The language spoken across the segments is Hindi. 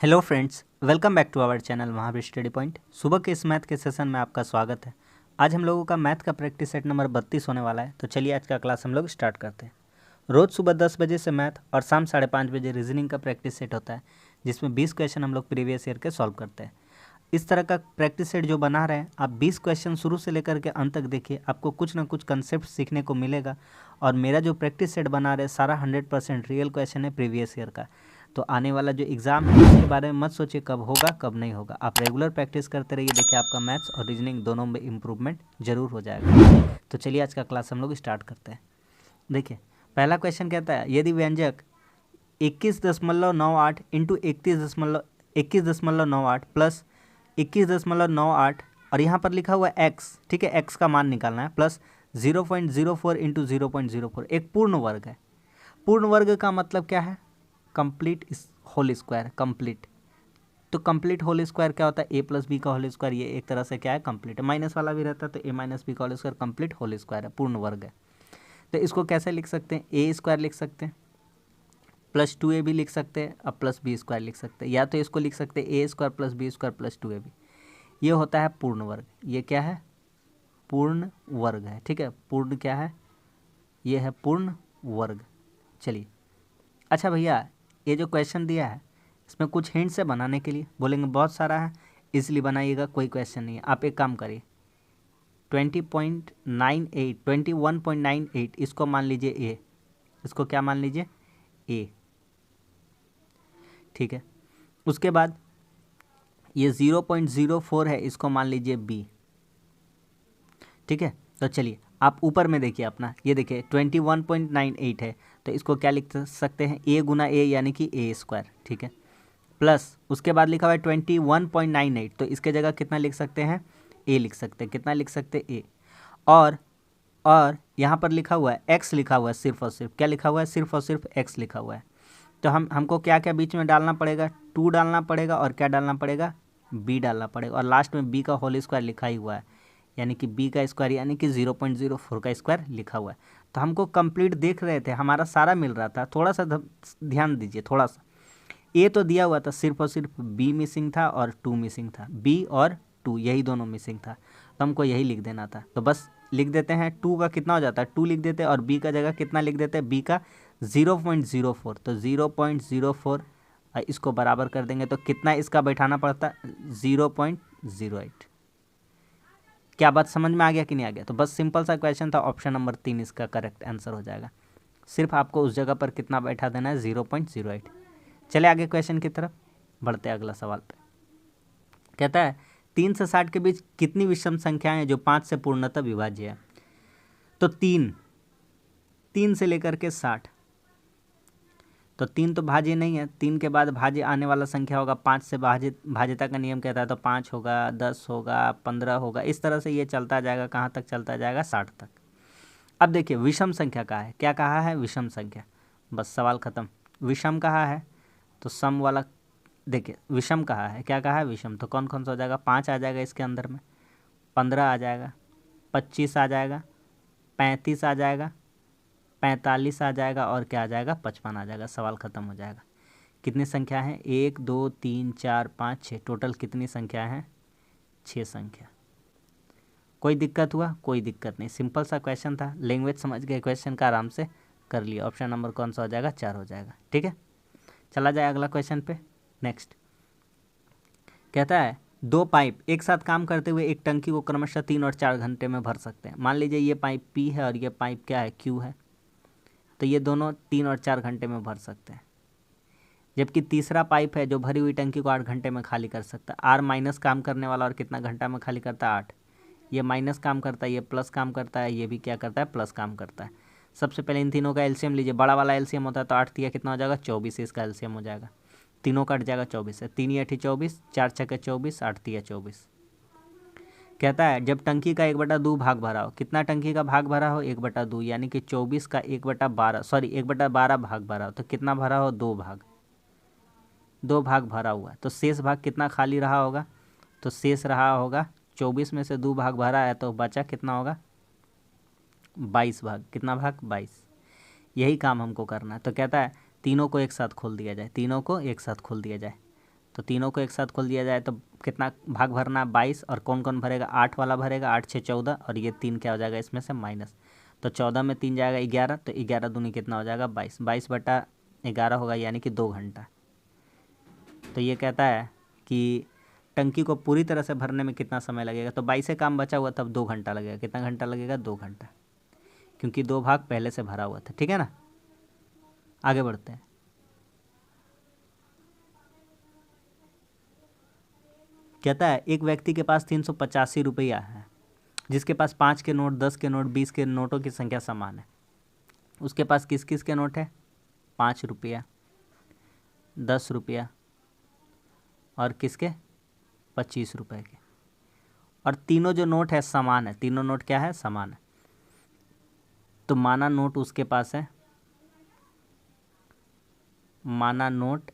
Hello friends, welcome back to our channel Mahavir study point. सुबह के इस मैथ के सेशन में आपका स्वागत है। आज हम लोगों का मैथ का प्रैक्टिस सेट नंबर 32 होने वाला है। तो चलिए आज का क्लास हम लोग स्टार्ट करते हैं। रोज़ सुबह 10 बजे से मैथ और शाम 5:30 बजे रीजनिंग का प्रैक्टिस सेट होता है, जिसमें 20 क्वेश्चन हम लोग प्रीवियस ईयर के सॉल्व करते हैं। इस तरह का प्रैक्टिस सेट जो बना रहे हैं, आप 20 क्वेश्चन शुरू से लेकर के अंत तक देखिए, आपको कुछ ना कुछ कंसेप्ट सीखने को मिलेगा। और मेरा जो प्रैक्टिस सेट बना रहे सारा 100% रियल क्वेश्चन है प्रीवियस ईयर का। तो आने वाला जो एग्ज़ाम है उसके बारे में मत सोचिए कब होगा कब नहीं होगा। आप रेगुलर प्रैक्टिस करते रहिए, देखिए आपका मैथ्स और रीजनिंग दोनों में इम्प्रूवमेंट जरूर हो जाएगा। तो चलिए आज का क्लास हम लोग स्टार्ट करते हैं। देखिए पहला क्वेश्चन कहता है, यदि व्यंजक 21.98 इंटू 21.98 प्लस 21.98 और यहाँ पर लिखा हुआ है एक्स, ठीक है, एक्स का मान निकालना है, प्लस 0.04 इंटू 0.04 एक पूर्ण वर्ग है। पूर्ण वर्ग का मतलब क्या है? Complete whole square, complete. तो कंप्लीट होल स्क्वायर क्या होता है? ए प्लस बी का होल स्क्वायर। ये एक तरह से क्या है? कंप्लीट। माइनस वाला भी रहता है तो ए माइनस बी का whole square complete whole square है, पूर्ण वर्ग है। तो इसको कैसे लिख सकते हैं? ए स्क्वायर लिख सकते हैं, प्लस 2a भी लिख सकते हैं, अब प्लस बी स्क्वायर लिख सकते हैं, या तो इसको लिख सकते हैं A square plus B square plus 2a भी। ये होता है पूर्ण वर्ग। ये क्या है? पूर्ण वर्ग है, ठीक है। पूर्ण क्या है? ये है पूर्ण वर्ग। चलिए, अच्छा भैया, ये जो क्वेश्चन दिया है इसमें कुछ हिंट से बनाने के लिए बोलेंगे बहुत सारा है, इसलिए बनाइएगा, कोई क्वेश्चन नहीं है। आप एक काम करिए, 21.98 इसको मान लीजिए ए। इसको क्या मान लीजिए? ए, ठीक है। उसके बाद ये 0.04 है, इसको मान लीजिए बी, ठीक है। तो चलिए आप ऊपर में देखिए अपना, ये देखिए 21.98 है, तो इसको क्या लिख सकते हैं? ए गुना ए यानी कि ए स्क्वायर, ठीक है। प्लस उसके बाद लिखा हुआ है 21.98, तो इसके जगह कितना लिख सकते हैं? ए लिख सकते हैं। कितना लिख सकते हैं? ए। और यहाँ पर लिखा हुआ है एक्स, लिखा हुआ है सिर्फ और सिर्फ, क्या लिखा हुआ है? सिर्फ और सिर्फ एक्स लिखा हुआ है। तो हमको क्या क्या बीच में डालना पड़ेगा? 2 डालना पड़ेगा, और क्या डालना पड़ेगा? बी डालना पड़ेगा, और लास्ट में बी का होल स्क्वायर लिखा ही हुआ है, यानी कि बी का स्क्वायर यानी कि 0.04 का स्क्वायर लिखा हुआ है। तो हमको कंप्लीट देख रहे थे, हमारा सारा मिल रहा था। थोड़ा सा ध्यान दीजिए, थोड़ा सा। ए तो दिया हुआ था, सिर्फ और सिर्फ बी मिसिंग था और 2 मिसिंग था, बी और 2 यही दोनों मिसिंग था, तो हमको यही लिख देना था। तो बस लिख देते हैं, 2 का कितना हो जाता है? 2 लिख देते हैं, और बी का जगह कितना लिख देते हैं? बी का 0.04, तो 0.04 इसको बराबर कर देंगे तो कितना इसका बैठाना पड़ता है? 0.08। क्या बात समझ में आ गया कि नहीं आ गया? तो बस सिंपल सा क्वेश्चन था, ऑप्शन नंबर 3 इसका करेक्ट आंसर हो जाएगा। सिर्फ आपको उस जगह पर कितना बैठा देना है? 0.08। चले आगे क्वेश्चन की तरफ बढ़ते हैं। अगला सवाल पे कहता है, 3 से 60 के बीच कितनी विषम संख्याएं हैं जो 5 से पूर्णतः विभाज्य है? तो 3 से लेकर के 60, तो 3 तो भाज्य नहीं है, 3 के बाद भाज्य आने वाला संख्या होगा 5 से। भाज्यता का नियम कहता है, तो 5 होगा, 10 होगा, 15 होगा, इस तरह से ये चलता जाएगा। कहाँ तक चलता जाएगा? 60 तक। अब देखिए विषम संख्या कहा है, क्या कहा है? विषम संख्या। बस सवाल खत्म। विषम कहा है तो सम वाला, देखिए विषम कहा है, क्या कहा है? विषम। तो कौन कौन सा हो जाएगा? 5 आ जाएगा इसके अंदर में, 15 आ जाएगा, 25 आ जाएगा, 35 आ जाएगा, 45 आ जाएगा, और क्या आ जाएगा? 55 आ जाएगा। सवाल ख़त्म हो जाएगा। कितनी संख्या है? 1 2 3 4 5 6, टोटल कितनी संख्या है? 6 संख्या। कोई दिक्कत हुआ? कोई दिक्कत नहीं, सिंपल सा क्वेश्चन था। लैंग्वेज समझ गए क्वेश्चन का, आराम से कर लिया। ऑप्शन नंबर कौन सा हो जाएगा? 4 हो जाएगा, ठीक है। चला जाए अगला क्वेश्चन पे। नेक्स्ट कहता है, 2 पाइप एक साथ काम करते हुए एक टंकी को क्रमशः 3 और 4 घंटे में भर सकते हैं। मान लीजिए ये पाइप पी है और ये पाइप क्या है? क्यू है। तो ये दोनों 3 और 4 घंटे में भर सकते हैं, जबकि तीसरा पाइप है जो भरी हुई टंकी को 8 घंटे में खाली कर सकता है। आर माइनस काम करने वाला, और कितना घंटा में खाली करता है? 8। ये माइनस काम करता है, ये प्लस काम करता है, ये भी क्या करता है? प्लस काम करता है। सबसे पहले इन तीनों का एलसीएम लीजिए। बड़ा वाला एलसीएम होता है तो 8 तिया कितना हो जाएगा? 24, इसका एलसीएम हो जाएगा। तीनों कट जाएगा 24 से, 3 या 24, 4 छक्के 24, 8 तिया 24। कहता है, जब टंकी का 1/2 भाग भरा हो। कितना टंकी का भाग भरा हो? 1/2, यानी कि 24 का 1/12, सॉरी 1/12 भाग भरा हो। तो कितना भरा हो? 2 भाग। 2 भाग भरा हुआ, तो शेष भाग कितना खाली रहा होगा? तो शेष रहा होगा 24 में से 2 भाग भरा है, तो बचा कितना होगा? 22 भाग। कितना भाग? 22। यही काम हमको करना है। तो कहता है तीनों को एक साथ खोल दिया जाए, तीनों को एक साथ खोल दिया जाए। तो तीनों को एक साथ खोल दिया जाए तो कितना भाग भरना, 22, और कौन कौन भरेगा, 8 वाला भरेगा, 8 6 14, और ये 3 क्या हो जाएगा इसमें से माइनस, तो 14 में 3 जाएगा 11, तो 11 दूनी कितना हो जाएगा 22, 22/11 होगा, यानी कि 2 घंटा। तो ये कहता है कि टंकी को पूरी तरह से भरने में कितना समय लगेगा, तो 22 से काम बचा हुआ तब 2 घंटा लगेगा। कितना घंटा लगेगा, 2 घंटा, क्योंकि 2 भाग पहले से भरा हुआ था। ठीक है ना, आगे बढ़ते हैं। कहता है एक व्यक्ति के पास 385 रुपया है, जिसके पास 5 के नोट, 10 के नोट, 20 के नोटों की संख्या समान है। उसके पास किस किस के नोट है, 5 रुपया, 10 रुपया और किसके, 25 रुपये के, और तीनों जो नोट है समान है, तीनों नोट क्या है, समान है। तो माना नोट उसके पास है, माना नोट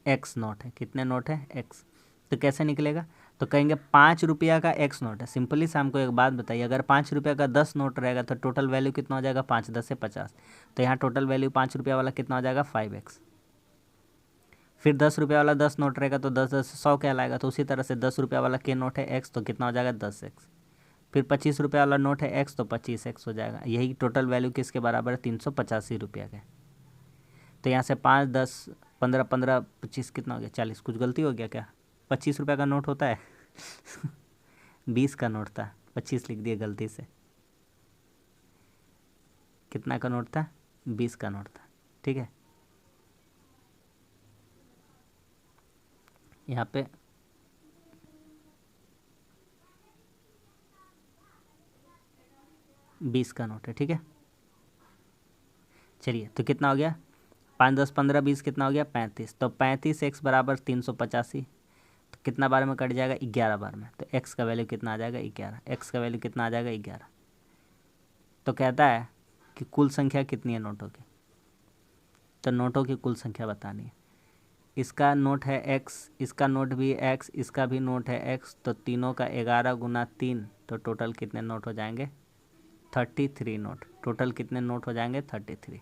एक्स नोट है, कितने नोट है, एक्स। तो कैसे निकलेगा, तो कहेंगे 5 रुपया का एक्स नोट है। सिंपली से हमको एक बात बताइए, अगर 5 रुपया का 10 नोट रहेगा तो टोटल वैल्यू कितना हो जाएगा, 5 10 से 50, तो यहाँ टोटल वैल्यू 5 रुपया वाला कितना हो जाएगा, 5x। फिर 10 रुपया वाला 10 नोट रहेगा तो 10 10 100 कहलाएगा, तो उसी तरह से 10 रुपया वाला के नोट है एक्स, तो कितना हो जाएगा 10x। फिर 25 रुपया वाला नोट है एक्स, तो 25x हो जाएगा। यही टोटल वैल्यू किसके बराबर है, 385 रुपया के। तो यहाँ से 5 10 15 15 25 कितना हो गया, 40। कुछ गलती हो गया क्या, 25 रुपया का नोट होता है 20 का नोट था, 25 लिख दिए गलती से। कितना का नोट था, 20 का नोट था। ठीक है, यहाँ पे बीस का नोट है। ठीक है, चलिए तो कितना हो गया, 5 10 15 20 कितना हो गया, 35। तो 35x बराबर 385, तो कितना बार में कट जाएगा, 11 बार में। तो x का वैल्यू कितना आ जाएगा, 11। x का वैल्यू कितना आ जाएगा, 11। तो कहता है कि कुल संख्या कितनी है नोटों की, तो नोटों की कुल संख्या बतानी है। इसका नोट है x, इसका नोट भी x, इसका भी नोट है x, तो तीनों का 11 गुना 3, तो टोटल कितने नोट हो जाएंगे, 33 नोट। टोटल कितने नोट हो जाएंगे, 33।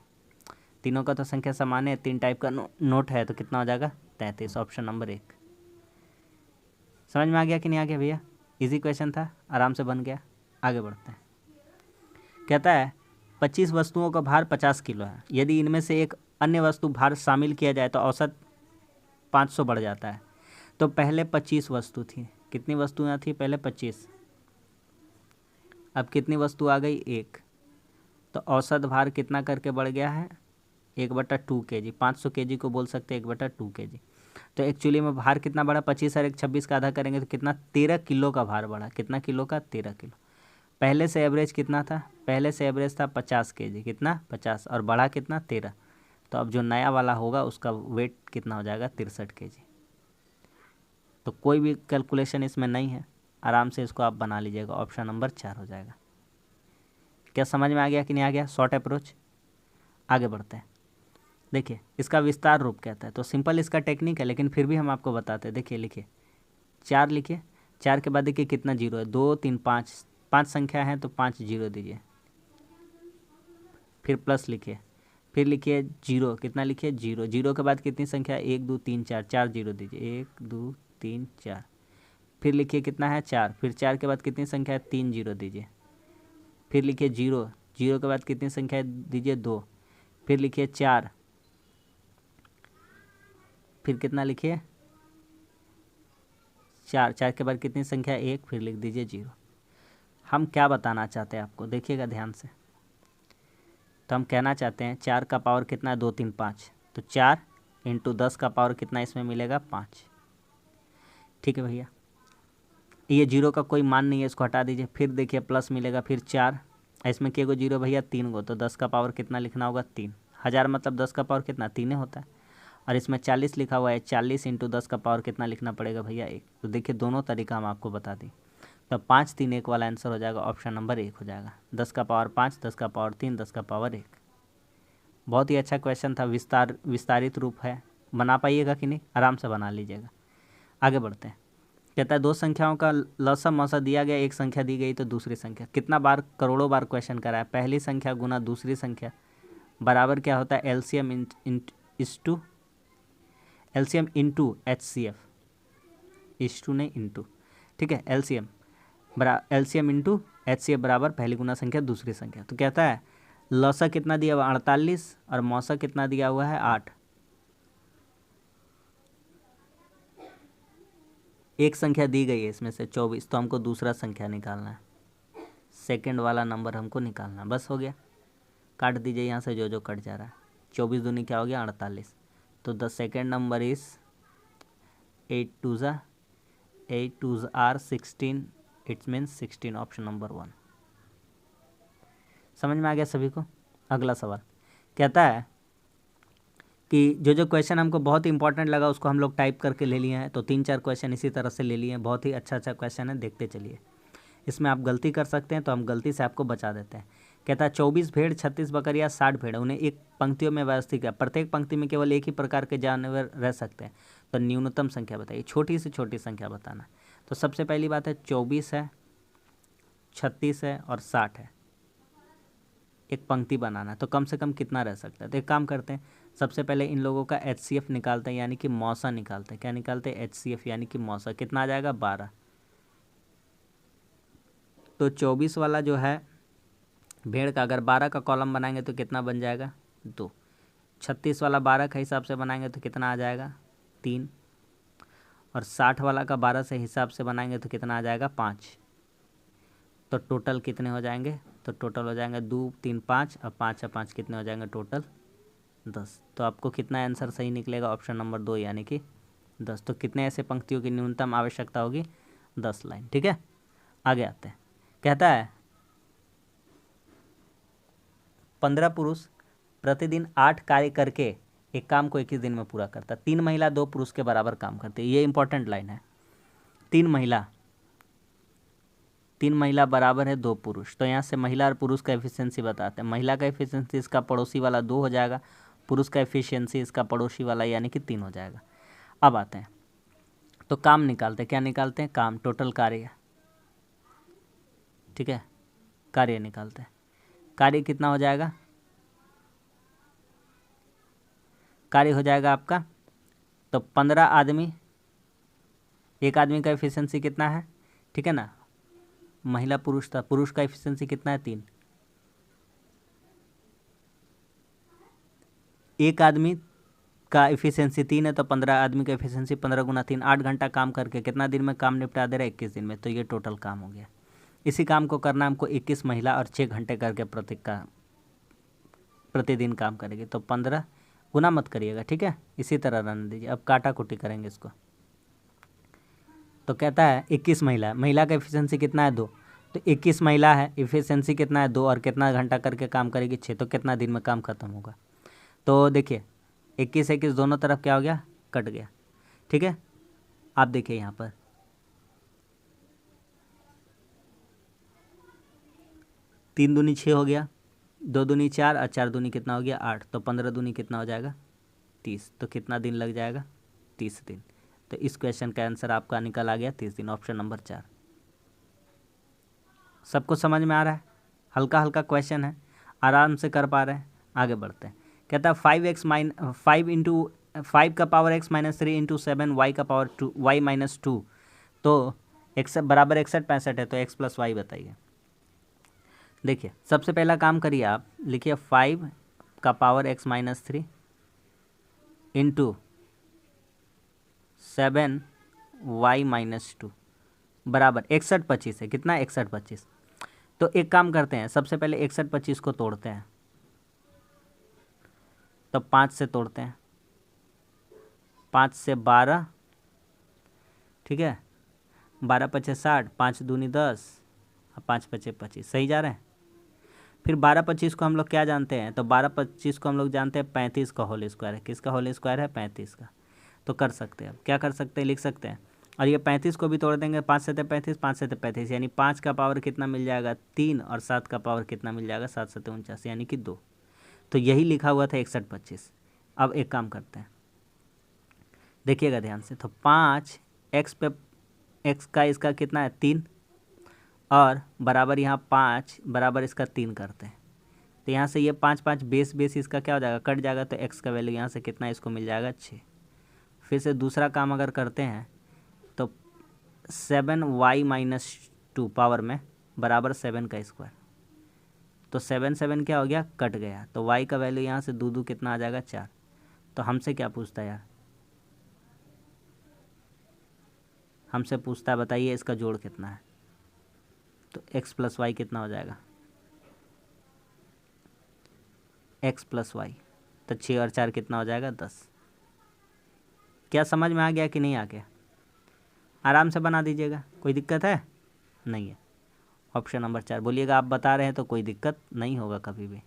तीनों का तो संख्या समान है, 3 टाइप का नोट है, तो कितना हो जाएगा, 33। Option number 1। समझ में आ गया कि नहीं आ गया भैया, इजी क्वेश्चन था, आराम से बन गया। आगे बढ़ते हैं। कहता है 25 वस्तुओं का भार 50 किलो है, यदि इनमें से एक अन्य वस्तु भार शामिल किया जाए तो औसत 500 बढ़ जाता है। तो पहले 25 वस्तु थी, कितनी वस्तुएं थी पहले, 25। अब कितनी वस्तु आ गई, 1, तो औसत भार कितना करके बढ़ गया है, 1/2 kg। 500 kg को बोल सकते हैं 1/2 kg। तो एक्चुअली में भार कितना बढ़ा, 25 और 1 26 का आधा करेंगे तो कितना, 13 किलो का भार बढ़ा। कितना किलो का, 13 किलो। पहले से एवरेज कितना था, पहले से एवरेज था 50 kg, कितना 50, और बढ़ा कितना 13। तो अब जो नया वाला होगा उसका वेट कितना हो जाएगा, 63 kg। तो कोई भी कैलकुलेशन इसमें नहीं है, आराम से इसको आप बना लीजिएगा। ऑप्शन नंबर 4 हो जाएगा। क्या समझ में आ गया कि नहीं आ गया, शॉर्ट अप्रोच। आगे बढ़ते हैं। देखिए इसका विस्तार रूप कहता है, तो सिंपल इसका टेक्निक है, लेकिन फिर भी हम आपको बताते हैं। देखिए लिखिए 4 लिखिए, 4 के बाद देखिए कितना जीरो है, 2 3 5, 5 संख्या है तो 5 जीरो दीजिए। फिर प्लस लिखिए, फिर लिखिए जीरो, कितना लिखिए, जीरो। जीरो के बाद कितनी संख्या, 1 2 3 4, 4 जीरो दीजिए, 1 2 3 4। फिर लिखिए कितना है, 4। फिर 4 के बाद कितनी संख्या है, 3 जीरो दीजिए। फिर लिखिए जीरो, जीरो के बाद कितनी संख्या दीजिए, 2। फिर लिखिए 4, फिर कितना लिखिए, 4। 4 के बाद कितनी संख्या, 1। फिर लिख दीजिए 0। हम क्या बताना चाहते हैं आपको, देखिएगा ध्यान से। तो हम कहना चाहते हैं 4 का पावर कितना है, 2 3 5, तो 4 इंटू 10 का पावर कितना इसमें मिलेगा, 5। ठीक है भैया, ये जीरो का कोई मान नहीं है, इसको हटा दीजिए। फिर देखिए प्लस मिलेगा, फिर 4, इसमें के गो जीरो भैया, 3 गो, तो 10 का पावर कितना लिखना होगा, 3। 1000 मतलब 10 का पावर कितना, 3 होता है। और इसमें 40 लिखा हुआ है, 40 इंटू 10 का पावर कितना लिखना पड़ेगा भैया, 1। तो देखिए दोनों तरीका हम आपको बता दें, तो 5 3 1 वाला आंसर हो जाएगा, ऑप्शन नंबर 1 हो जाएगा। 10 का पावर 5, 10 का पावर 3, 10 का पावर 1। बहुत ही अच्छा क्वेश्चन था, विस्तारित रूप है, बना पाइएगा कि नहीं, आराम से बना लीजिएगा। आगे बढ़ते हैं। कहता है 2 संख्याओं का लसम मसा दिया गया, एक संख्या दी गई तो दूसरी संख्या। कितना बार, करोड़ों बार क्वेश्चन करा है। पहली संख्या गुना दूसरी संख्या बराबर क्या होता है, एलसीएम इस टू एलसीएम इंटू HCF, इस टू नहीं इंटू, ठीक है। एलसीएम इंटू HCF बराबर पहली गुना संख्या दूसरी संख्या। तो कहता है लौसा कितना दिया हुआ 48 और मौसा कितना दिया हुआ है 8। एक संख्या दी गई है इसमें से 24, तो हमको दूसरा संख्या निकालना है, सेकंड वाला नंबर हमको निकालना है। बस हो गया, काट दीजिए यहाँ से जो जो कट जा रहा है। 24 दूनी क्या हो गया 48। तो the second number is 8 2s are 16, it's means 16, option number 1। समझ में आ गया सभी को। अगला सवाल कहता है कि जो जो क्वेश्चन हमको बहुत ही इंपॉर्टेंट लगा उसको हम लोग टाइप करके ले लिए हैं। तो 3-4 क्वेश्चन इसी तरह से ले लिए हैं, बहुत ही अच्छा क्वेश्चन है, देखते चलिए। इसमें आप गलती कर सकते हैं तो हम गलती से आपको बचा देते हैं। कहता है 24 भेड़, 36 बकरियां, 60 भेड़, उन्हें एक पंक्तियों में व्यवस्थित किया, प्रत्येक पंक्ति में केवल एक ही प्रकार के जानवर रह सकते हैं, तो न्यूनतम संख्या बताइए। छोटी से छोटी संख्या बताना। तो सबसे पहली बात है 24 है, 36 है और 60 है, एक पंक्ति बनाना है, तो कम से कम कितना रह सकता है। तो एक काम करते हैं, सबसे पहले इन लोगों का HCF निकालते हैं, यानी कि मौसा निकालते हैं। क्या निकालते हैं HCF यानी कि मौसा। कितना आ जाएगा 12। तो 24 वाला जो है भेड़ का अगर 12 का कॉलम बनाएंगे तो कितना बन जाएगा 2। 36 वाला 12 के हिसाब से बनाएंगे तो कितना आ जाएगा 3। और 60 वाला का 12 से हिसाब से बनाएंगे तो कितना आ जाएगा 5। तो टोटल कितने हो जाएंगे, तो टोटल हो जाएंगे 2 3 5 और 5 और 5 कितने हो जाएंगे टोटल 10। तो आपको कितना आंसर सही निकलेगा, ऑप्शन नंबर 2 यानी कि 10। तो कितने ऐसे पंक्तियों की न्यूनतम आवश्यकता होगी 10 लाइन। ठीक है, आगे आते हैं। कहता है 15 पुरुष प्रतिदिन 8 कार्य करके एक काम को 21 दिन में पूरा करता। 3 महिला 2 पुरुष के बराबर काम करती है। ये इंपॉर्टेंट लाइन है। 3 महिला बराबर है 2 पुरुष। तो यहाँ से महिला और पुरुष का एफिशिएंसी बताते हैं। महिला का एफिशिएंसी इसका पड़ोसी वाला 2 हो जाएगा, पुरुष का एफिशिएंसी इसका पड़ोसी वाला यानी कि 3 हो जाएगा। अब आते हैं तो काम निकालते हैं। क्या निकालते हैं, काम, टोटल कार्य। ठीक है, कार्य निकालते हैं। कार्य कितना हो जाएगा, कार्य हो जाएगा आपका, तो 15 आदमी, एक आदमी का एफिशिएंसी कितना है, ठीक है ना, महिला पुरुष था, पुरुष का एफिशिएंसी कितना है 3। एक आदमी का एफिशिएंसी 3 है, तो 15 आदमी का एफिशिएंसी 15 गुना 3, 8 घंटा काम करके कितना दिन में काम निपटा दे रहा है 21 दिन में। तो ये टोटल काम हो गया। इसी काम को करना हमको 21 महिला और 6 घंटे करके प्रतिदिन काम करेगी। तो 15 गुना मत करिएगा, ठीक है, इसी तरह रहने दीजिए। अब काटा कुटी करेंगे इसको। तो कहता है 21 महिला का एफिशिएंसी कितना है 2, तो 21 महिला है, एफिशिएंसी कितना है 2 और कितना घंटा करके काम करेगी 6, तो कितना दिन में काम खत्म होगा। तो देखिए 21 दोनों तरफ क्या हो गया, कट गया। ठीक है, आप देखिए यहाँ पर 3 दूनी 6 हो गया, 2 दूनी 4 और 4 दूनी कितना हो गया 8। तो 15 दूनी कितना हो जाएगा 30। तो कितना दिन लग जाएगा 30 दिन। तो इस क्वेश्चन का आंसर आपका निकल आ गया 30 दिन, ऑप्शन नंबर 4। सबको समझ में आ रहा है, हल्का हल्का क्वेश्चन है, आराम से कर पा रहे हैं। आगे बढ़ते हैं। कहता है 5 का power x minus 3 into 7 y का पावर 2 y माइनस 2, तो x बराबर 61 65 है, तो x प्लस वाई बताइए। देखिए सबसे पहला काम करिए, आप लिखिए 5 का power x minus 3 into 7 y minus 2 बराबर 61 25 है। कितना 61 25। तो एक काम करते हैं, सबसे पहले 61 25 को तोड़ते हैं, तो 5 से तोड़ते हैं, 5 से 12, ठीक है, 12 पचे 60, 5 दूनी 10 और 5 पचे 25, सही जा रहे हैं। फिर 12 25 को हम लोग क्या जानते हैं, तो 12 25 को हम लोग जानते हैं 35 का होल स्क्वायर है। किसका होल स्क्वायर है 35 का। तो कर सकते हैं, अब क्या कर सकते हैं, लिख सकते हैं। और ये 35 को भी तोड़ देंगे, 5 से 35, 5 से 35, यानी 5 का पावर कितना मिल जाएगा 3 और 7 का पावर कितना मिल जाएगा 7 7 49 यानी कि 2। तो यही लिखा हुआ था 61 25। अब एक काम करते हैं, देखिएगा ध्यान से। तो 5 x पे x का इसका कितना है 3 और बराबर यहाँ 5 बराबर इसका 3 करते हैं। तो यहाँ से ये 5 5 बेस इसका क्या हो जाएगा, कट जाएगा। तो x का वैल्यू यहाँ से कितना इसको मिल जाएगा 6। फिर से दूसरा काम अगर करते हैं तो 7y-2 पावर में बराबर 7 का स्क्वायर, तो 7 क्या हो गया, कट गया, तो y का वैल्यू यहाँ से दो कितना आ जाएगा, 4। तो हमसे क्या पूछता है यार, हमसे पूछता है बताइए इसका जोड़ कितना है। तो x + y कितना हो जाएगा, x + y, तो 6 और 4 कितना हो जाएगा, 10। क्या समझ में आ गया कि नहीं आ गया? आराम से बना दीजिएगा, कोई दिक्कत है नहीं है। ऑप्शन नंबर 4 बोलिएगा, आप बता रहे हैं तो कोई दिक्कत नहीं होगा कभी भी।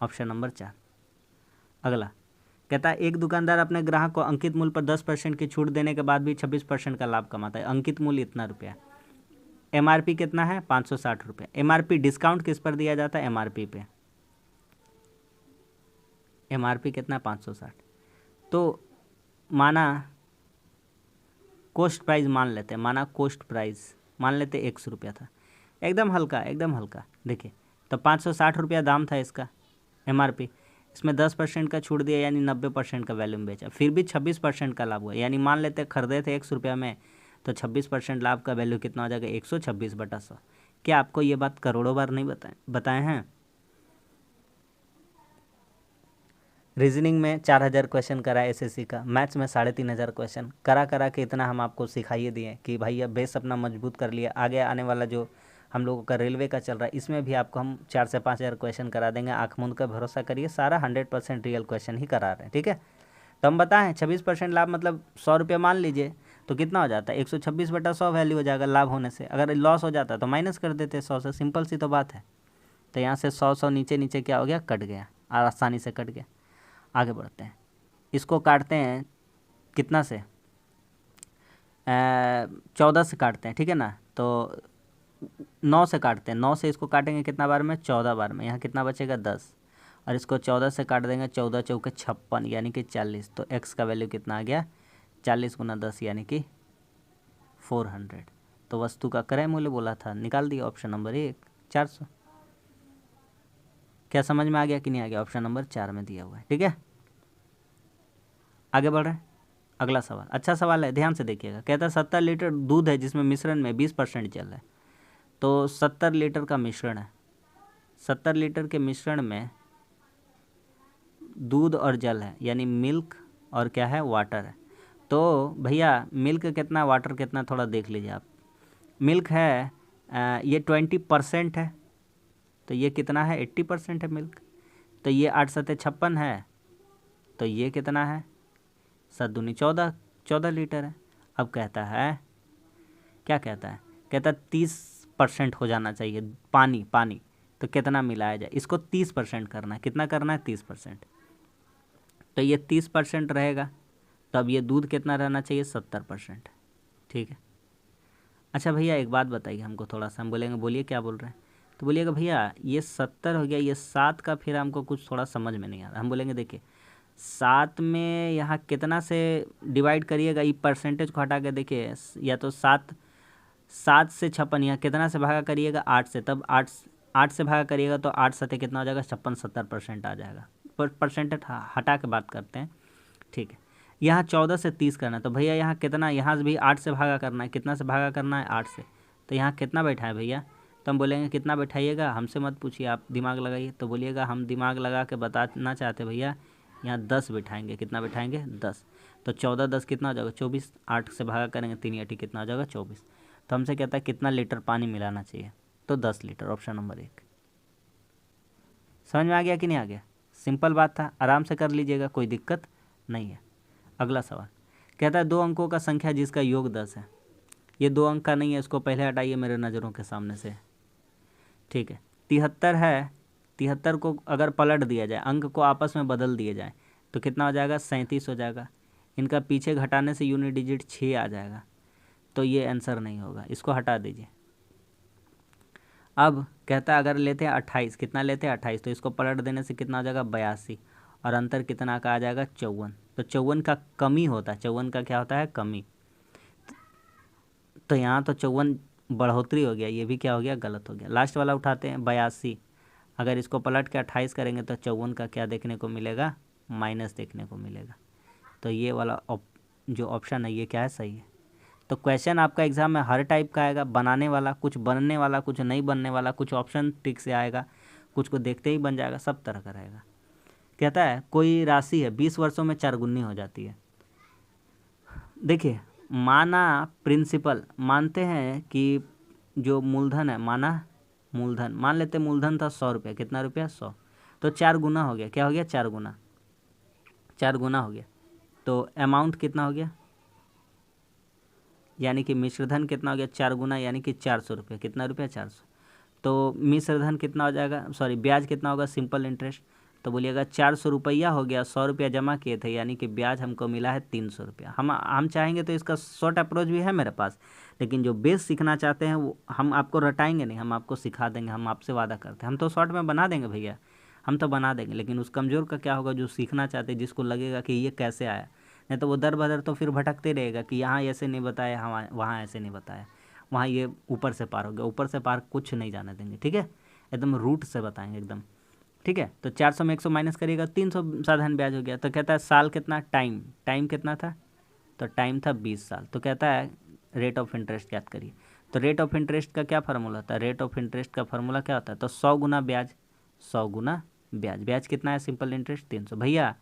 Option number 4। अगला कहता है एक दुकानदार अपने ग्राहक को अंकित मूल्य पर 10% की छूट देने के बाद भी 26% का लाभ कमाता है। अंकित मूल्य इतना रुपया, एमआरपी कितना है, 560 रुपये। एमआरपी डिस्काउंट किस पर दिया जाता है, एमआरपी पे। एमआरपी कितना है, 560। तो माना कॉस्ट प्राइस मान लेते हैं, माना कॉस्ट प्राइस मान लेते 100 रुपया था, एकदम हल्का एकदम हल्का। देखिए तो 560 रुपया दाम था इसका एमआरपी, इसमें 10% का छूट दिया यानी 90% का वैल्यू में बेचा, फिर भी 26% का लाभ हुआ। यानी मान लेते खरीदे थे 100 रुपया में, तो 26% लाभ का वैल्यू कितना हो जाएगा, 126/100। क्या आपको ये बात करोड़ों बार नहीं बताए हैं? रीजनिंग में 4000 क्वेश्चन करा है एसएससी का, मैथ्स में 3500 क्वेश्चन करा के इतना हम आपको सिखाइए दिए कि भाई अब बेस अपना मजबूत कर लिया। आगे आने वाला जो हम लोगों का रेलवे का चल रहा है, इसमें भी आपको हम 4 से 5000 क्वेश्चन करा देंगे। आँख मूंद का भरोसा करिए, सारा 100% रियल क्वेश्चन ही करा रहे हैं, ठीक है। तो हम बताएं 26% लाभ मतलब 100 रुपये मान लीजिए, तो कितना हो जाता है, 126/100 वैल्यू हो जाएगा लाभ होने से। अगर लॉस हो जाता तो माइनस कर देते 100 से, सिंपल सी तो बात है। तो यहाँ से 100 नीचे नीचे क्या हो गया, कट गया, आसानी से कट गया। आगे बढ़ते हैं, इसको काटते हैं कितना से, 14 से काटते हैं, ठीक है ना। तो 9 से काटते हैं, 9 से इसको काटेंगे कितना बार में, 14 बार में। यहाँ कितना बचेगा, 10, और इसको 14 से काट देंगे, 14 चौके 56 यानी कि 40। तो x का वैल्यू कितना आ गया, 40 × 10 यानी कि 400। तो वस्तु का क्रय मूल्य बोला था, निकाल दिया। Option number 1 400। क्या समझ में आ गया कि नहीं आ गया? ऑप्शन नंबर 4 में दिया हुआ है, ठीक है। आगे बढ़ रहे हैं, अगला सवाल अच्छा सवाल है, ध्यान से देखिएगा। कहता है 70 लीटर दूध है जिसमें मिश्रण में 20% जल है। तो 70 लीटर का मिश्रण है, 70 लीटर के मिश्रण में दूध और जल है, यानी मिल्क और क्या है, वाटर है। तो भैया मिल्क कितना, वाटर कितना, थोड़ा देख लीजिए आप। मिल्क है ये 20% है, तो ये कितना है, 80% है मिल्क। तो ये 8 × 7 = 56 है, तो ये कितना है, 7 दूनी 14 लीटर है। अब कहता है, क्या कहता है, कहता है 30% हो जाना चाहिए पानी। तो कितना मिलाया जाए, इसको 30% करना है। कितना करना है, 30%। तो ये 30% रहेगा, तो अब ये दूध कितना रहना चाहिए, 70%, ठीक है। अच्छा भैया एक बात बताइए हमको थोड़ा सा, हम बोलेंगे बोलिए क्या बोल रहे हैं, तो बोलिएगा भैया ये 70 हो गया, ये 7 का फिर हमको कुछ थोड़ा समझ में नहीं आ रहा। हम बोलेंगे देखिए 7 में यहाँ कितना से डिवाइड करिएगा, ये परसेंटेज को हटा के देखिए, या तो 7 से 56, यहाँ कितना से भागा करिएगा, 8 से, तब 8 से भागा करिएगा तो 8 7 कितना हो जाएगा, 56 70% आ जाएगा। पर परसेंटेज हटा के बात करते हैं, ठीक है। यहाँ 14 से 30 करना है, तो भैया यहाँ कितना, यहाँ से भी 8 से भागा करना है। कितना से भागा करना है, 8 से। तो यहाँ कितना बैठा है भैया, तो हम बोलेंगे कितना बैठाइएगा, हमसे मत पूछिए, आप दिमाग लगाइए। तो बोलिएगा हम दिमाग लगा के बताना चाहते भैया, यहाँ 10 बैठाएंगे। कितना बैठाएंगे, 10। तो 14 10 कितना हो जाएगा, 24। 8 से भागा करेंगे, 3 8 कितना हो जाएगा, 24। तो हमसे कहता है कितना लीटर पानी मिलाना चाहिए, तो 10 लीटर। Option number 1। समझ में आ गया कि नहीं आ गया? सिंपल बात था, आराम से कर लीजिएगा, कोई दिक्कत नहीं है। अगला सवाल कहता है 2 अंकों का संख्या जिसका योग 10 है। ये 2 अंक का नहीं है, इसको पहले हटाइए मेरे नज़रों के सामने से, ठीक है। 73 है, 73 को अगर पलट दिया जाए, अंक को आपस में बदल दिया जाए, तो कितना हो जाएगा, 37 हो जाएगा। इनका पीछे घटाने से यूनिट डिजिट 6 आ जाएगा, तो ये आंसर नहीं होगा, इसको हटा दीजिए। अब कहता है अगर लेते हैं 28, कितना लेते हैं 28, तो इसको पलट देने से कितना हो जाएगा, 82, और अंतर कितना का आ जाएगा, 54। तो 54 का कमी होता है, 54 का क्या होता है, कमी। तो यहाँ तो 54 बढ़ोतरी हो गया, ये भी क्या हो गया, गलत हो गया। लास्ट वाला उठाते हैं 82, अगर इसको पलट के 28 करेंगे तो 54 का क्या देखने को मिलेगा, माइनस देखने को मिलेगा। तो ये वाला जो ऑप्शन है ये क्या है, सही है। तो क्वेश्चन आपका एग्जाम में हर टाइप का आएगा, बनाने वाला, कुछ बनने वाला, कुछ नहीं बनने वाला, कुछ ऑप्शन ट्रिक से आएगा, कुछ को देखते ही बन जाएगा, सब तरह का रहेगा। कहता है कोई राशि है 20 वर्षों में 4 गुनी हो जाती है। देखिए, माना प्रिंसिपल, मानते हैं कि जो मूलधन है, माना मूलधन, मान लेते मूलधन था 100 रुपया, कितना रुपया, 100, तो 4 गुना हो गया, क्या हो गया, 4 गुना, 4 गुना हो गया। तो अमाउंट कितना हो गया, यानी कि मिश्रधन कितना हो गया, 4 गुना, यानी कि 400 रुपये, कितना रुपया, 400। तो मिश्रधन कितना हो जाएगा, सॉरी ब्याज कितना होगा, सिंपल इंटरेस्ट, तो बोलिएगा 400 रुपया हो गया, 100 रुपया जमा किए थे, यानी कि ब्याज हमको मिला है 300 रुपया। हम चाहेंगे तो इसका शॉर्ट अप्रोच भी है मेरे पास, लेकिन जो बेस सीखना चाहते हैं वो हम आपको रटाएंगे नहीं, हम आपको सिखा देंगे, हम आपसे वादा करते हैं। हम तो शॉर्ट में बना देंगे भैया, हम तो बना देंगे, लेकिन उस कमज़ोर का क्या होगा, जो सीखना चाहते, जिसको लगेगा कि ये कैसे आया, नहीं तो वो दर बदर तो फिर भटकते रहेगा कि यहाँ ऐसे नहीं बताया, हम वहाँ ऐसे नहीं बताया, वहाँ ये ऊपर से पार हो गया, ऊपर से पार कुछ नहीं जाने देंगे, ठीक है, एकदम रूट से बताएंगे एकदम, ठीक है। तो 400 में 100 माइनस करिएगा, 300 साधारण ब्याज हो गया। तो कहता है साल कितना, टाइम कितना था, तो टाइम था 20 साल। तो कहता है रेट ऑफ इंटरेस्ट ज्ञात करिए। तो रेट ऑफ इंटरेस्ट का क्या फार्मूला होता है, रेट ऑफ इंटरेस्ट का फार्मूला क्या होता है, तो 100 गुना ब्याज, 100 गुना ब्याज, ब्याज कितना है, सिंपल इंटरेस्ट 300। भैया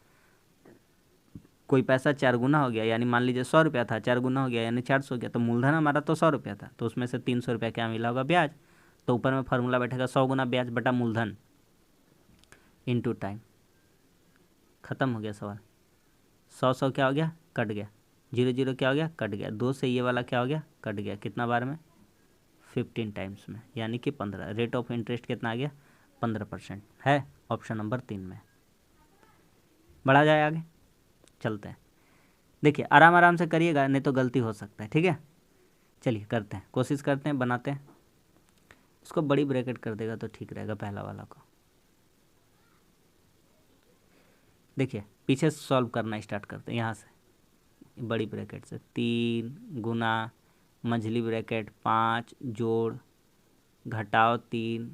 कोई पैसा 4 गुना हो गया, यानी मान लीजिए 100 रुपया था, 4 गुना हो गया यानी 400 हो गया, तो मूलधन हमारा तो 100 रुपया था, तो उसमें से 300 रुपया क्या मिला होगा, ब्याज। तो ऊपर में फार्मूला बैठेगा 100 गुना ब्याज बटा मूलधन इनटू टाइम, ख़त्म हो गया सवाल। 100 क्या हो गया, कट गया, 0 क्या हो गया, कट गया, 2 से ये वाला क्या हो गया, कट गया, कितना बार में, 15 टाइम्स में, यानी कि 15। रेट ऑफ इंटरेस्ट कितना आ गया, 15% है, ऑप्शन नंबर 3 में। बढ़ा जाए आगे, चलते हैं। देखिए आराम आराम से करिएगा, नहीं तो गलती हो सकता है, ठीक है। चलिए करते हैं, कोशिश करते हैं, बनाते हैं। इसको बड़ी ब्रैकेट कर देगा तो ठीक रहेगा, पहला वाला को। देखिए पीछे से सॉल्व करना स्टार्ट करते हैं, यहाँ से बड़ी ब्रैकेट से, 3 गुना मंझली ब्रैकेट 5 जोड़ घटाओ 3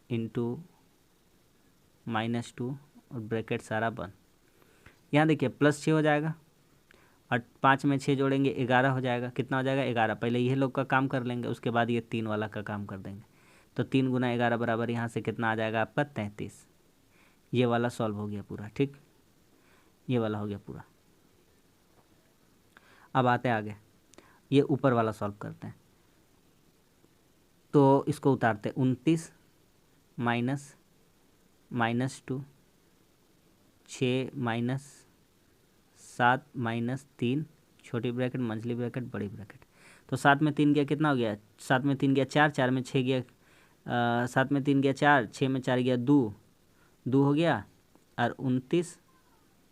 इंटू -2 और ब्रैकेट सारा बंद। यहाँ देखिए +6 हो जाएगा और 5 में 6 जोड़ेंगे 11 हो जाएगा, कितना हो जाएगा, 11। पहले ये लोग का काम कर लेंगे, उसके बाद ये 3 वाला का काम कर देंगे। तो 3 गुना 11 बराबर यहाँ से कितना आ जाएगा आपका, 33। ये वाला सॉल्व हो गया पूरा, ठीक, ये वाला हो गया पूरा। अब आते हैं आगे, ये ऊपर वाला सॉल्व करते हैं। तो इसको उतारते, 29 -2 6 -7 -3 छोटी ब्रैकेट मंझली ब्रैकेट बड़ी ब्रैकेट। तो 7 में 3 गया, कितना हो गया, 7 में 3 गया 4, 4 में 6 गया 7 में 3 गया 4, 6 में 4 गया 2 हो गया, और 29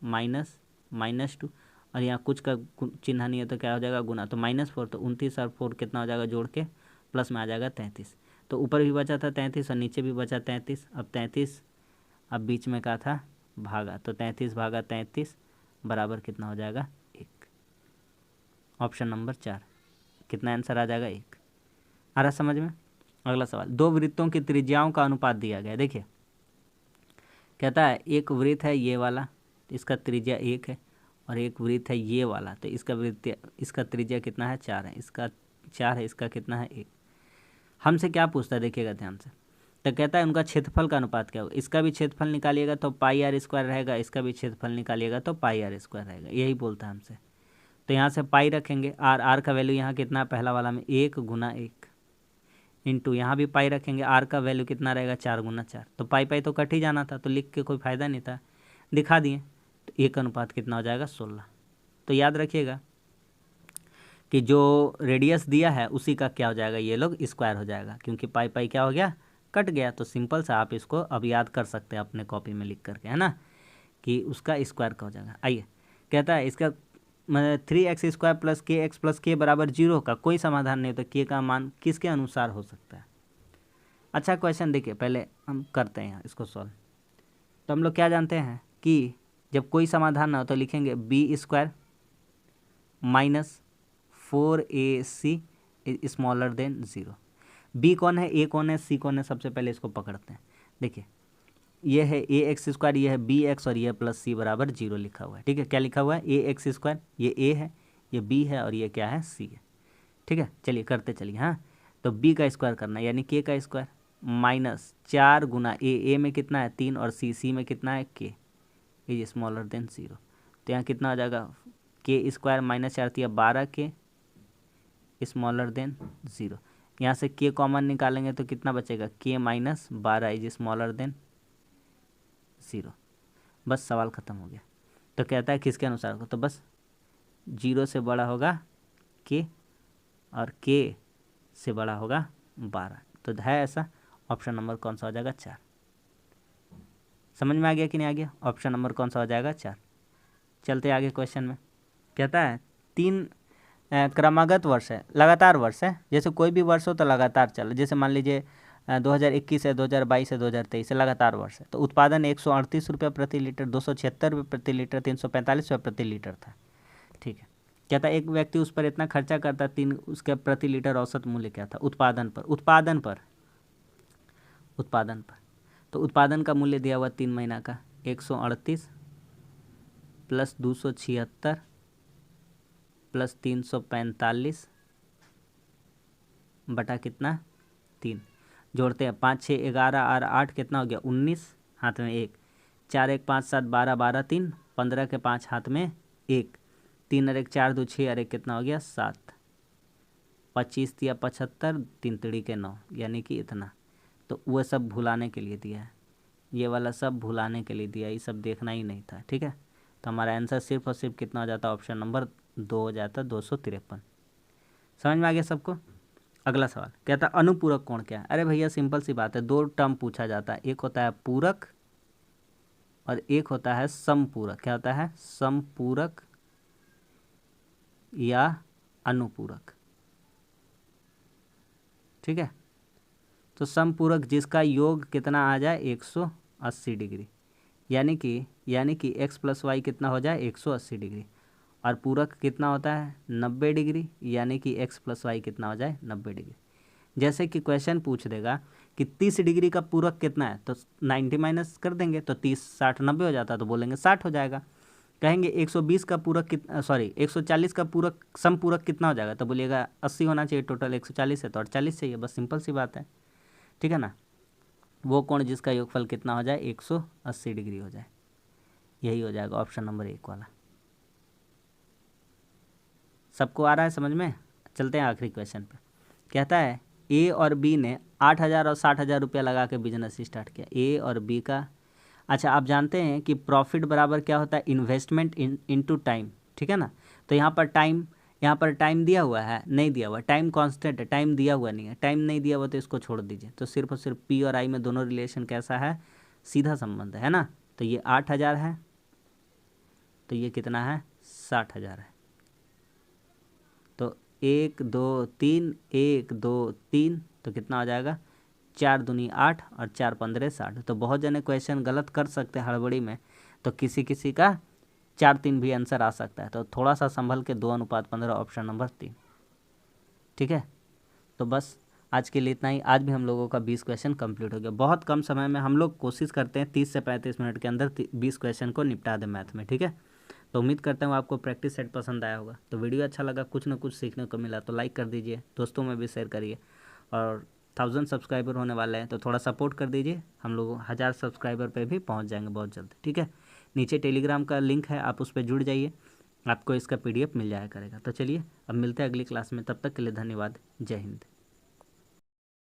-2 और यहाँ कुछ का चिन्ह नहीं है तो क्या हो जाएगा, गुना, तो -4। तो 29 और 4 कितना हो जाएगा, जोड़ के प्लस में आ जाएगा 33। तो ऊपर भी बचा था 33 और नीचे भी बचा 33। अब 33, अब बीच में क्या था, भागा, तो 33 भागा 33 बराबर कितना हो जाएगा, 1। ऑप्शन नंबर 4, कितना आंसर आ जाएगा, 1। आ रहा समझ में। अगला सवाल, 2 वृत्तों की त्रिज्याओं का अनुपात दिया गया। देखिए कहता है एक वृत्त है ये वाला, इसका त्रिज्या 1 है, और एक वृत्त है ये वाला, तो इसका त्रिज्या कितना है, 4 है, इसका 4 है, इसका कितना है, 1। हमसे क्या पूछता है, देखिएगा ध्यान से। तो कहता है उनका क्षेत्रफल का अनुपात क्या होगा, इसका भी क्षेत्रफल निकालिएगा तो πr² रहेगा, इसका भी क्षेत्रफल निकालिएगा तो πr² रहेगा, यही बोलता है हमसे। तो यहाँ से पाई रखेंगे, आर का वैल्यू यहाँ कितना है, पहला वाला में 1 गुना 1 इंटू यहाँ भी पाई रखेंगे, आर का वैल्यू कितना रहेगा, 4 गुना 4। तो पाई तो कट ही जाना था, तो लिख के कोई फ़ायदा नहीं था, दिखा दिए। तो 1 अनुपात कितना हो जाएगा, 16। तो याद रखिएगा कि जो रेडियस दिया है उसी का क्या हो जाएगा, ये लोग स्क्वायर हो जाएगा, क्योंकि पाई क्या हो गया, कट गया। तो सिंपल सा आप इसको अब याद कर सकते हैं अपने कॉपी में लिख करके, है ना, कि उसका स्क्वायर का हो जाएगा। आइए कहता है इसका 3x² + kx + k बराबर 0 का कोई समाधान नहीं, तो k का मान किसके अनुसार हो सकता है। अच्छा क्वेश्चन देखिए, पहले हम करते हैं इसको सॉल्व। तो हम लोग क्या जानते हैं कि जब कोई समाधान ना हो तो लिखेंगे b² - 4ac > 0। b कौन है, a कौन है, c कौन है, सबसे पहले इसको पकड़ते हैं। देखिए ये है ax², ये है bx और ये +c बराबर 0 लिखा हुआ है, ठीक है। क्या लिखा हुआ है, ax², ये a है, ये बी है और ये क्या है, सी है। ठीक है, चलिए करते चलिए। हाँ, तो बी का स्क्वायर करना है यानी के का स्क्वायर माइनस 4 गुना ए में कितना है 3 और सी में कितना है के इज स्मॉलर देन 0। तो यहाँ कितना हो जाएगा के स्क्वायर माइनस 4 दिया 12 के स्मॉलर देन 0। यहाँ से के कॉमन निकालेंगे तो कितना बचेगा के माइनस 12 इज स्मॉलर देन 0। बस सवाल ख़त्म हो गया। तो कहता है किसके अनुसार हो, तो बस 0 से बड़ा होगा के और के से बड़ा होगा 12। तो है ऐसा, ऑप्शन नंबर कौन सा हो जाएगा 4। समझ में आ गया कि नहीं आ गया, ऑप्शन नंबर कौन सा हो जाएगा 4। चलते आगे क्वेश्चन में। कहता है 3 क्रमागत वर्ष है, लगातार वर्ष है, जैसे कोई भी वर्ष हो तो लगातार चल, जैसे मान लीजिए 2021 है, 2022 है, 2023 है, लगातार वर्ष है। तो उत्पादन 138 रुपये प्रति लीटर, 276 रुपये प्रति लीटर, 345 रुपये प्रति लीटर था। ठीक है, कहता है एक व्यक्ति उस पर इतना खर्चा करता 3, उसके प्रति लीटर औसत मूल्य क्या था उत्पादन पर। तो उत्पादन का मूल्य दिया हुआ 3 महीना का 138 प्लस 276 प्लस 345 बटा कितना 3, जोड़ते हैं 5 6 11 और 8 कितना हो गया 19, हाथ में 1, 4 1 5 7 12 12 3 15 के 5 हाथ में 1, 3 और 1 4 2 6 और 1 कितना हो गया 7, 25 दिया 75, 3 3 के 9 यानी कि इतना। तो वह सब भुलाने के लिए दिया है, ये वाला सब भुलाने के लिए दिया, ये सब देखना ही नहीं था। ठीक है, तो हमारा आंसर सिर्फ और सिर्फ कितना हो जाता, ऑप्शन नंबर 2 हो जाता 253। समझ में आ गया सबको। अगला सवाल कहता है अनुपूरक कोण क्या है। अरे भैया सिंपल सी बात है, 2 टर्म पूछा जाता है, एक होता है पूरक और एक होता है समपूरक। क्या होता है, समपूरक या अनुपूरक। ठीक है, तो समपूरक जिसका योग कितना आ जाए 180 डिग्री, यानी कि x प्लस वाई कितना हो जाए 180 डिग्री, और पूरक कितना होता है 90 डिग्री, यानी कि x प्लस वाई कितना हो जाए 90 डिग्री। जैसे कि क्वेश्चन पूछ देगा कि 30 डिग्री का पूरक कितना है, तो 90 माइनस कर देंगे तो 30 60 90 हो जाता है, तो बोलेंगे 60 हो जाएगा। कहेंगे 120 का पूरक 140 का पूरक समपूरक कितना हो जाएगा, तो बोलिएगा 80 होना चाहिए, टोटल 140 है तो 48 चाहिए, बस सिंपल सी बात है। ठीक है ना, वो कोण जिसका योगफल कितना हो जाए 180 डिग्री हो जाए, यही हो जाएगा ऑप्शन नंबर 1 वाला। सबको आ रहा है समझ में। चलते हैं आखिरी क्वेश्चन पे। कहता है ए और बी ने 8,000 और 60,000 रुपया लगा के बिजनेस स्टार्ट किया। ए और बी का, अच्छा आप जानते हैं कि प्रॉफिट बराबर क्या होता है, इन्वेस्टमेंट इनटू टाइम। ठीक है ना, तो यहाँ पर टाइम दिया हुआ है, नहीं दिया हुआ, टाइम कांस्टेंट है, टाइम दिया हुआ नहीं है, टाइम नहीं दिया हुआ तो इसको छोड़ दीजिए। तो सिर्फ और सिर्फ पी और आई में दोनों रिलेशन कैसा है, सीधा संबंध है ना। तो ये 8,000 है, तो ये कितना है 60,000 है। तो 1 2 3 1 2 3, तो कितना हो जाएगा 4 दूनी 8 और 4 15 60। तो बहुत जने क्वेश्चन गलत कर सकते हैं हड़बड़ी में, तो किसी का 4 3 भी आंसर आ सकता है, तो थोड़ा सा संभल के 2:15 ऑप्शन नंबर 3। ठीक है, तो बस आज के लिए इतना ही। आज भी हम लोगों का 20 क्वेश्चन कंप्लीट हो गया। बहुत कम समय में हम लोग कोशिश करते हैं 30 से 35 मिनट के अंदर 20 क्वेश्चन को निपटा दें मैथ में। ठीक है, तो उम्मीद करता हूँ आपको प्रैक्टिस सेट पसंद आया होगा। तो वीडियो अच्छा लगा, कुछ ना कुछ सीखने को मिला तो लाइक कर दीजिए, दोस्तों में भी शेयर करिए, और 1000 सब्सक्राइबर होने वाले हैं तो थोड़ा सपोर्ट कर दीजिए, हम लोग 1000 सब्सक्राइबर पे भी पहुंच जाएंगे बहुत जल्द। ठीक है, नीचे टेलीग्राम का लिंक है, आप उस पर जुड़ जाइए, आपको इसका PDF मिल जाया करेगा। तो चलिए अब मिलते हैं अगली क्लास में, तब तक के लिए धन्यवाद, जय हिंद।